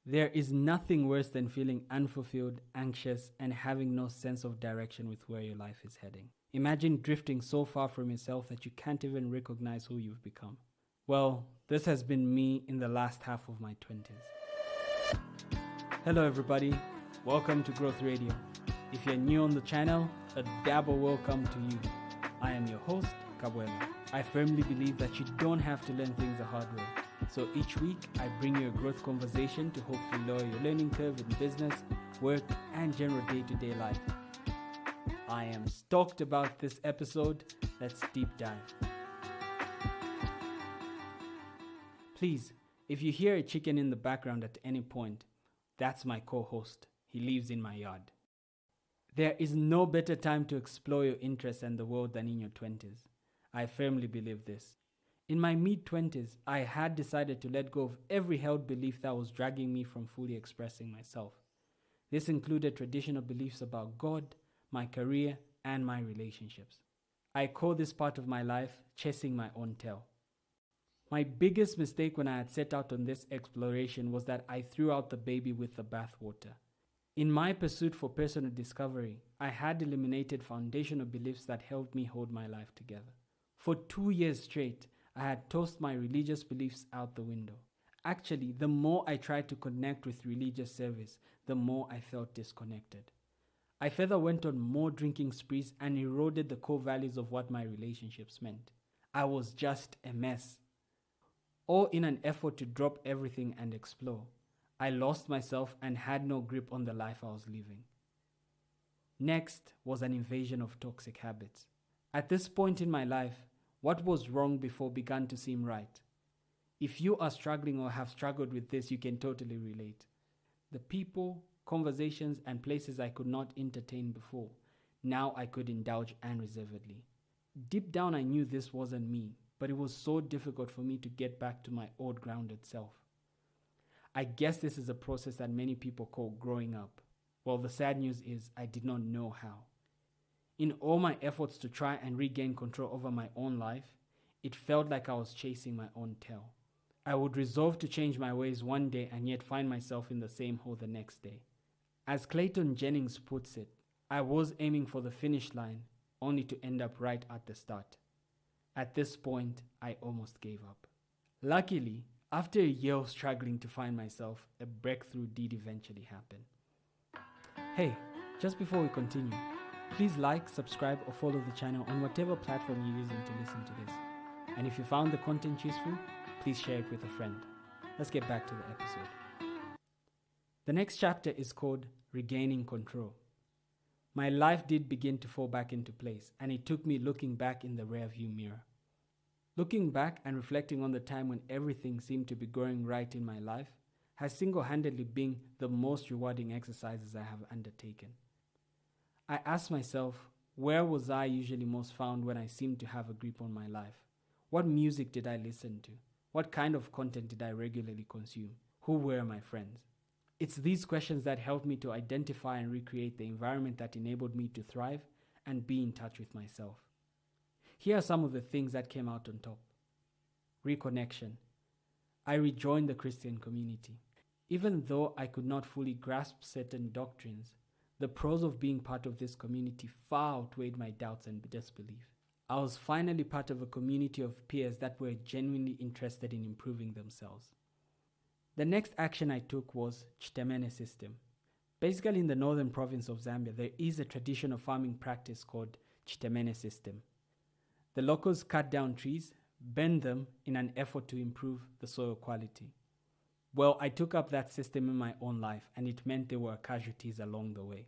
There is nothing worse than feeling unfulfilled, anxious, and having no sense of direction with where your life is heading. Imagine drifting so far from yourself that you can't even recognize who you've become. Well, this has been me in the last half of my 20s. Hello everybody, welcome to Growth Radio. If you're new on the channel, a double welcome to you. I am your host, Kabwela. I firmly believe that you don't have to learn things the hard way. So each week, I bring you a growth conversation to hopefully lower your learning curve in business, work, and general day-to-day life. I am stoked about this episode. Let's deep dive. Please, if you hear a chicken in the background at any point, that's my co-host. He lives in my yard. There is no better time to explore your interests and the world than in your 20s. I firmly believe this. In my mid-20s, I had decided to let go of every held belief that was dragging me from fully expressing myself. This included traditional beliefs about God, my career, and my relationships. I call this part of my life chasing my own tail. My biggest mistake when I had set out on this exploration was that I threw out the baby with the bathwater. In my pursuit for personal discovery, I had eliminated foundational beliefs that helped me hold my life together. For 2 years straight, I had tossed my religious beliefs out the window. Actually, the more I tried to connect with religious service, the more I felt disconnected. I further went on more drinking sprees and eroded the core values of what my relationships meant. I was just a mess. All in an effort to drop everything and explore. I lost myself and had no grip on the life I was living. Next was an invasion of toxic habits. At this point in my life, what was wrong before began to seem right. If you are struggling or have struggled with this, you can totally relate. The people, conversations, and places I could not entertain before, now I could indulge unreservedly. Deep down I knew this wasn't me, but it was so difficult for me to get back to my old grounded self. I guess this is a process that many people call growing up. Well, the sad news is I did not know how. In all my efforts to try and regain control over my own life, it felt like I was chasing my own tail. I would resolve to change my ways one day and yet find myself in the same hole the next day. As Clayton Jennings puts it, I was aiming for the finish line, only to end up right at the start. At this point, I almost gave up. Luckily, after a year of struggling to find myself, a breakthrough did eventually happen. Hey, just before we continue, please like, subscribe, or follow the channel on whatever platform you're using to listen to this. And if you found the content useful, please share it with a friend. Let's get back to the episode. The next chapter is called Regaining Control. My life did begin to fall back into place, and it took me looking back in the rearview mirror. Looking back and reflecting on the time when everything seemed to be going right in my life has single-handedly been the most rewarding exercises I have undertaken. I asked myself, where was I usually most found when I seemed to have a grip on my life? What music did I listen to? What kind of content did I regularly consume? Who were my friends? It's these questions that helped me to identify and recreate the environment that enabled me to thrive and be in touch with myself. Here are some of the things that came out on top. Reconnection. I rejoined the Christian community. Even though I could not fully grasp certain doctrines, the pros of being part of this community far outweighed my doubts and disbelief. I was finally part of a community of peers that were genuinely interested in improving themselves. The next action I took was Chitemene system. Basically, in the northern province of Zambia, there is a traditional farming practice called Chitemene system. The locals cut down trees, bend them in an effort to improve the soil quality. Well, I took up that system in my own life, and it meant there were casualties along the way.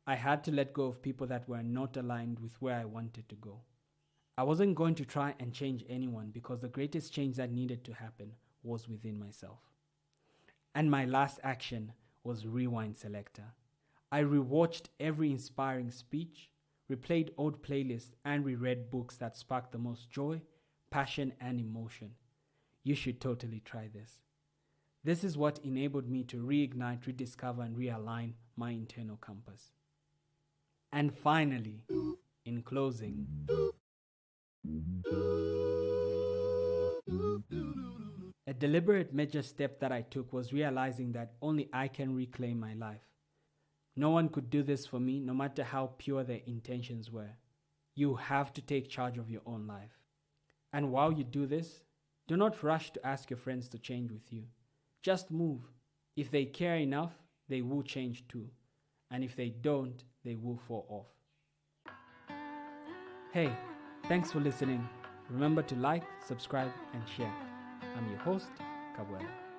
I had to let go of people that were not aligned with where I wanted to go. I wasn't going to try and change anyone because the greatest change that needed to happen was within myself. And my last action was Rewind Selector. I rewatched every inspiring speech, replayed old playlists, and reread books that sparked the most joy, passion, and emotion. You should totally try this. This is what enabled me to reignite, rediscover, and realign my internal compass. And finally, in closing, A deliberate major step that I took was realizing that only I can reclaim my life. No one could do this for me, no matter how pure their intentions were. You have to take charge of your own life. And while you do this, do not rush to ask your friends to change with you. Just move. If they care enough, they will change too. And if they don't, they will fall off. Hey, thanks for listening. Remember to like, subscribe, and share. I'm your host, Kabwela.